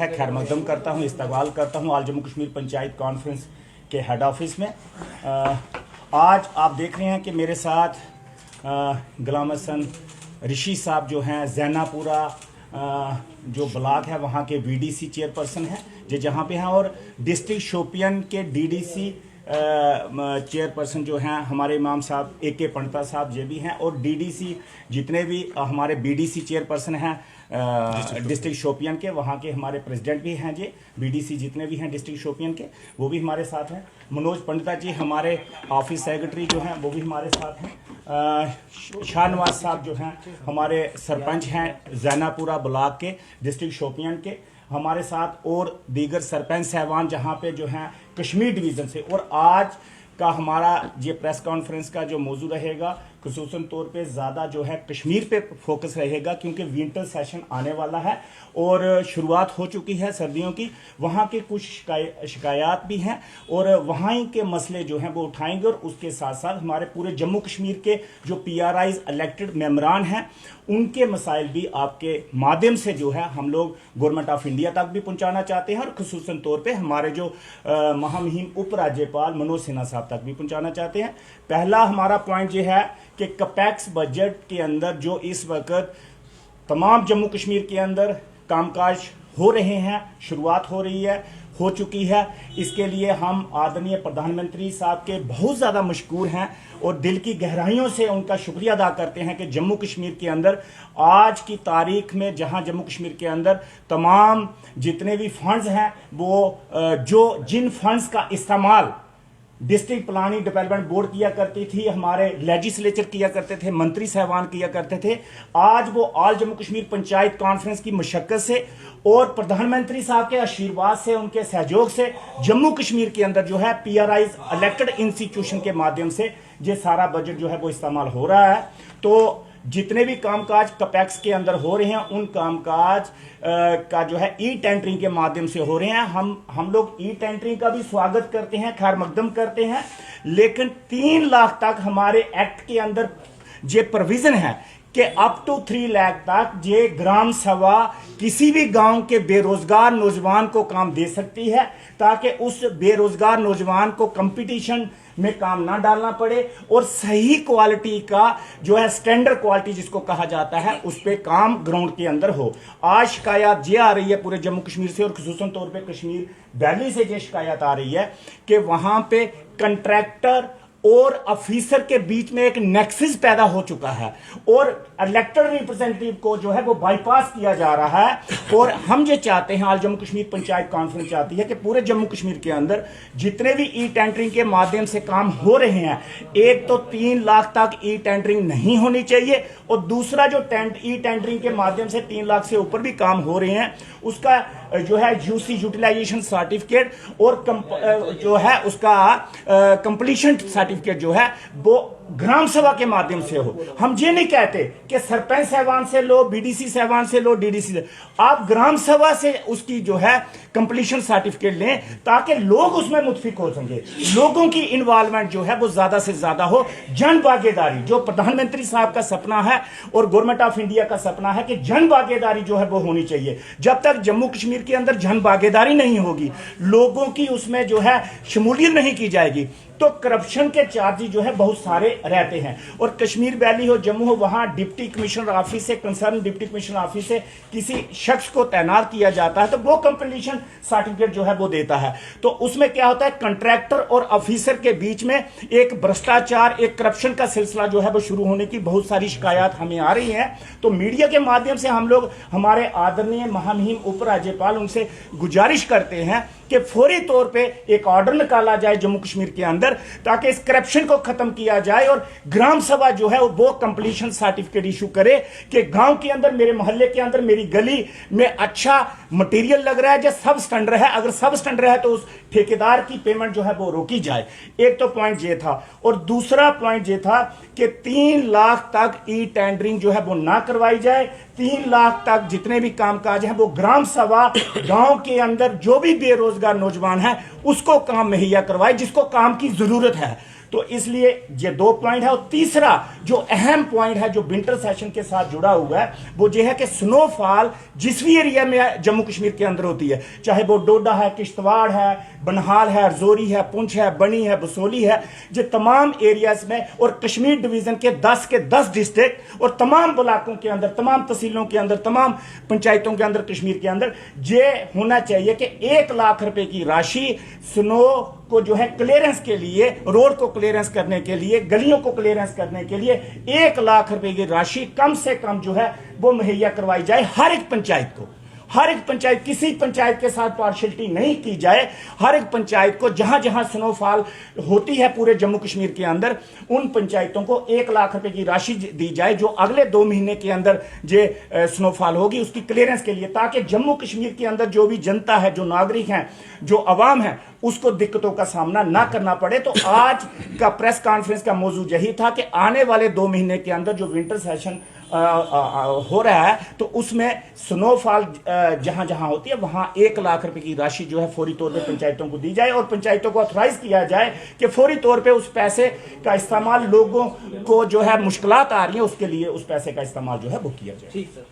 है खैर मकदम करता हूँ, इस्तकबाल करता हूँ आल जम्मू कश्मीर पंचायत कॉन्फ्रेंस के हेड ऑफिस में। आज आप देख रहे हैं कि मेरे साथ गुलाम हसन ऋषि साहब जो हैं जैनापुरा जो ब्लॉक है वहाँ के वीडीसी चेयरपर्सन हैं जो जहाँ पे हैं, और डिस्ट्रिक्ट शोपियन के डीडीसी चेयरपर्सन जो हैं हमारे इमाम साहब AK पंडिता साहब ये भी हैं, और डीडीसी जितने भी हमारे बीडीसी चेयरपर्सन हैं डिस्ट्रिक्ट शोपियन के वहाँ के हमारे प्रेसिडेंट भी हैं जी, बीडीसी जितने भी हैं डिस्ट्रिक्ट शोपियन के वो भी हमारे साथ हैं। मनोज पंडिता जी हमारे ऑफिस सेक्रेटरी जो हैं वो भी हमारे साथ हैं। शाहनवाज साहब जो हैं हमारे सरपंच हैं जैनापुरा ब्लॉक के डिस्ट्रिक्ट शोपियन के हमारे साथ, और दीगर सरपंच साहबान जहाँ पे जो हैं कश्मीर डिवीज़न से। और आज का हमारा ये प्रेस कॉन्फ्रेंस का जो मौजू रहेगा खुसूसन तौर पे ज़्यादा जो है कश्मीर पे फोकस रहेगा, क्योंकि विंटर सेशन आने वाला है और शुरुआत हो चुकी है सर्दियों की। वहाँ के कुछ शिकायत भी हैं और वहाँ के मसले जो हैं वो उठाएंगे, और उसके साथ साथ हमारे पूरे जम्मू कश्मीर के जो PRIs इलेक्टेड मेंबरान हैं उनके मसाइल भी आपके माध्यम से जो है हम लोग गवर्नमेंट ऑफ इंडिया तक भी पहुँचाना चाहते हैं, और खुसूसन तौर पर हमारे जो महामहिम उपराज्यपाल मनोज सिन्हा साहब तक भी पहुँचाना चाहते हैं। पहला हमारा पॉइंट ये है कि कैपेक्स बजट के अंदर जो इस वक्त तमाम जम्मू कश्मीर के अंदर कामकाज हो रहे हैं, शुरुआत हो रही है, हो चुकी है, इसके लिए हम आदरणीय प्रधानमंत्री साहब के बहुत ज़्यादा मशकूर हैं और दिल की गहराइयों से उनका शुक्रिया अदा करते हैं कि जम्मू कश्मीर के अंदर आज की तारीख में जहां जम्मू कश्मीर के अंदर तमाम जितने भी फंड्स हैं वो जिन फंड्स का इस्तेमाल डिस्ट्रिक्ट प्लानिंग डेवलपमेंट बोर्ड किया करती थी, हमारे लेजिस्लेचर किया करते थे, मंत्री साहबान किया करते थे, आज वो ऑल जम्मू कश्मीर पंचायत कॉन्फ्रेंस की मशक्कत से और प्रधानमंत्री साहब के आशीर्वाद से, उनके सहयोग से जम्मू कश्मीर के अंदर जो है PRIs इलेक्टेड इंस्टीट्यूशन के माध्यम से ये सारा बजट जो है वो इस्तेमाल हो रहा है। तो जितने भी कामकाज कैपेक्स के अंदर हो रहे हैं उन कामकाज का जो है टेंडरिंग के माध्यम से हो रहे हैं। हम लोग टेंडरिंग का भी स्वागत करते हैं, खैर मकदम करते हैं, लेकिन 3 लाख तक हमारे एक्ट के अंदर ये प्रोविजन है कि अप टू 3 लाख तक ये ग्राम सभा किसी भी गांव के बेरोजगार नौजवान को काम दे सकती है, ताकि उस बेरोजगार नौजवान को कंपटीशन में काम ना डालना पड़े और सही क्वालिटी का जो है स्टैंडर्ड क्वालिटी जिसको कहा जाता है उस पे काम ग्राउंड के अंदर हो। आज शिकायत ये आ रही है पूरे जम्मू कश्मीर से और खुसूसन तौर पे कश्मीर वैली से ये शिकायत आ रही है कि वहां पे कंट्रैक्टर और ऑफिसर के बीच में एक नेक्सस पैदा हो चुका है और इलेक्टेड रिप्रेजेंटेटिव को जो है वो बाईपास किया जा रहा है। और हम ये चाहते हैं, ऑल जम्मू कश्मीर पंचायत कॉन्फ्रेंस चाहती है कि पूरे जम्मू कश्मीर के अंदर जितने भी टेंडरिंग के माध्यम से काम हो रहे हैं, एक तो 3 लाख तक टेंडरिंग नहीं होनी चाहिए, और दूसरा जो टेंडरिंग के माध्यम से 3 लाख से ऊपर भी काम हो रहे हैं उसका जो है यूसी यूटिलाइजेशन सर्टिफिकेट और जो है उसका कंप्लीशन सर्टिफिकेट जो है वो ग्राम सभा के माध्यम से हो। हम ये नहीं कहते कि सरपंच साहबान से लो, बीडीसी साहबान से लो, डीडीसी से, आप ग्राम सभा से उसकी जो है कंप्लीशन सर्टिफिकेट लें ताकि लोग उसमें मुतफिक हो सके, लोगों की इन्वॉल्वमेंट जो है वो ज्यादा से ज्यादा हो, जन भागीदारी जो प्रधानमंत्री साहब का सपना है और गवर्नमेंट ऑफ इंडिया का सपना है कि जन भागीदारी जो है वो होनी चाहिए। जब तक जम्मू कश्मीर के अंदर जन भागीदारी नहीं होगी, लोगों की उसमें जो है शमूलियत नहीं की जाएगी, तो करप्शन के चार्जेस जो है बहुत सारे रहते हैं। और कश्मीर वैली हो, जम्मू हो, वहां डिप्टी कमिश्नर ऑफिस से, कंसर्न डिप्टी कमिश्नर ऑफिस से किसी शख्स को तैनात किया जाता है तो वो कंप्लीशन सर्टिफिकेट जो है वो देता है। तो उसमें क्या होता है, कंट्रैक्टर और ऑफिसर के बीच में एक भ्रष्टाचार, एक करप्शन का सिलसिला जो है वो शुरू होने की बहुत सारी शिकायत हमें आ रही है। तो मीडिया के माध्यम से हम लोग हमारे आदरणीय महामहिम उपराज्यपाल उनसे गुजारिश करते हैं कि फौरी तौर पे एक ऑर्डर निकाला जाए जम्मू कश्मीर के अंदर ताकि इस करप्शन को खत्म किया जाए और ग्राम सभा जो है वो कंप्लीशन सर्टिफिकेट इशू करे कि गांव के अंदर, मेरे मोहल्ले के अंदर, मेरी गली में अच्छा मटेरियल लग रहा है, जो सब स्टैंडर्ड है, अगर सब स्टैंडर्ड है तो उस ठेकेदार की पेमेंट जो है वो रोकी जाए। एक तो पॉइंट ये था, और दूसरा पॉइंट ये था कि 3 लाख तक टेंडरिंग जो है वो ना करवाई जाए, 3 लाख तक जितने भी कामकाज हैं वो ग्राम सभा गांव के अंदर जो भी बेरोजगार नौजवान है उसको काम मुहैया करवाए जिसको काम की जरूरत है। तो इसलिए ये 2 पॉइंट है। और तीसरा जो अहम पॉइंट है जो विंटर सेशन के साथ जुड़ा हुआ है वो ये है कि स्नोफॉल जिस भी एरिया में जम्मू कश्मीर के अंदर होती है, चाहे वो डोडा है, किश्तवाड़ है, बनहाल है, रजौरी है, पुंछ है, बनी है, बसोली है, ये तमाम एरियाज में और कश्मीर डिवीजन के 10 डिस्ट्रिक्ट और तमाम ब्लॉकों के अंदर, तमाम तहसीलों के अंदर, तमाम पंचायतों के अंदर कश्मीर के अंदर ये होना चाहिए कि 1 लाख रुपए की राशि स्नो को जो है क्लियरेंस के लिए, रोड को क्लियरेंस करने के लिए, गलियों को क्लियरेंस करने के लिए 1 लाख रुपए की राशि कम से कम जो है वो मुहैया करवाई जाए हर एक पंचायत को। हर एक पंचायत, किसी पंचायत के साथ पार्शलिटी नहीं की जाए। हर एक पंचायत को जहां जहां स्नोफॉल होती है पूरे जम्मू कश्मीर के अंदर, उन पंचायतों को 1 लाख रुपए की राशि दी जाए जो अगले 2 महीने के अंदर जो स्नोफॉल होगी उसकी क्लियरेंस के लिए, ताकि जम्मू कश्मीर के अंदर जो भी जनता है, जो नागरिक हैं, जो अवाम है, उसको दिक्कतों का सामना ना करना पड़े। तो आज का प्रेस कॉन्फ्रेंस का मौजू यही था कि आने वाले 2 महीने के अंदर जो विंटर सेशन हो रहा है तो उसमें स्नोफॉल जहां जहां होती है वहां 1 लाख रुपए की राशि जो है फौरी तौर पे पंचायतों को दी जाए और पंचायतों को ऑथराइज किया जाए कि फौरी तौर पे उस पैसे का इस्तेमाल, लोगों को जो है मुश्किलात आ रही है उसके लिए उस पैसे का इस्तेमाल जो है वो किया जाए। ठीक सर।